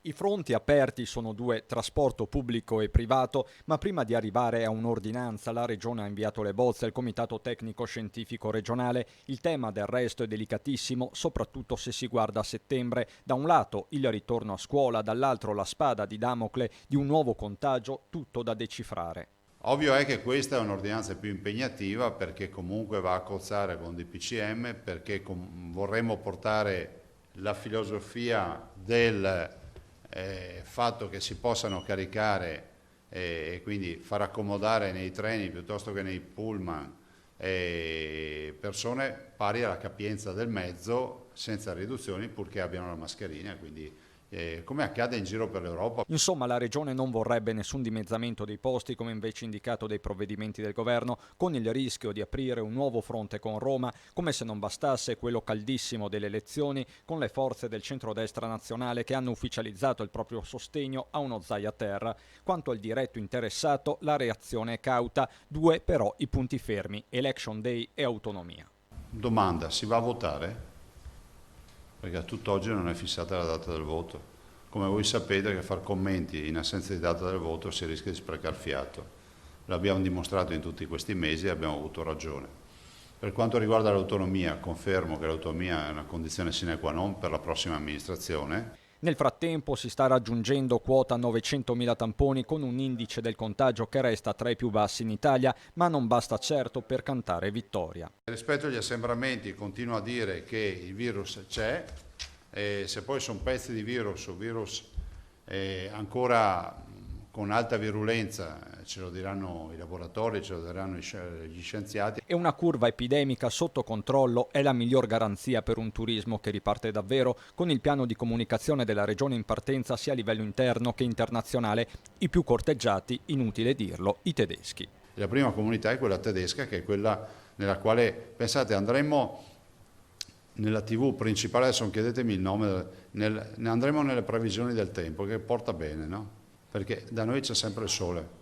I fronti aperti sono due: trasporto pubblico e privato, ma prima di arrivare a un'ordinanza la Regione ha inviato le bozze al Comitato Tecnico Scientifico Regionale. Il tema del resto è delicatissimo, soprattutto se si guarda a settembre. Da un lato il ritorno a scuola, dall'altro la spada di Damocle di un nuovo contagio, tutto da decifrare. Ovvio è che questa è un'ordinanza più impegnativa perché comunque va a cozzare con DPCM, perché vorremmo portare la filosofia del fatto che si possano caricare e quindi far accomodare nei treni piuttosto che nei pullman persone pari alla capienza del mezzo senza riduzioni purché abbiano la mascherina, quindi come accade in giro per l'Europa. Insomma, la Regione non vorrebbe nessun dimezzamento dei posti, come invece indicato dai provvedimenti del governo, con il rischio di aprire un nuovo fronte con Roma, come se non bastasse quello caldissimo delle elezioni, con le forze del centrodestra nazionale che hanno ufficializzato il proprio sostegno a uno Zai a terra. Quanto al diretto interessato, la reazione è cauta. Due però i punti fermi: Election Day e autonomia. Domanda, si va a votare? Perché a tutt'oggi non è fissata la data del voto. Come voi sapete che far commenti in assenza di data del voto si rischia di sprecare fiato. L'abbiamo dimostrato in tutti questi mesi e abbiamo avuto ragione. Per quanto riguarda l'autonomia, confermo che l'autonomia è una condizione sine qua non per la prossima amministrazione. Nel frattempo si sta raggiungendo quota 900.000 tamponi con un indice del contagio che resta tra i più bassi in Italia, ma non basta certo per cantare vittoria. Rispetto agli assembramenti continuo a dire che il virus c'è, e se poi sono pezzi di virus o virus ancora con alta virulenza ce lo diranno i laboratori, ce lo diranno gli scienziati. E una curva epidemica sotto controllo è la miglior garanzia per un turismo che riparte davvero. Con il piano di comunicazione della Regione in partenza sia a livello interno che internazionale, i più corteggiati, inutile dirlo, i tedeschi. La prima comunità è quella tedesca, che è quella nella quale, pensate, andremo nella TV principale, adesso non chiedetemi il nome, andremo nelle previsioni del tempo, che porta bene, no? Perché da noi c'è sempre il sole.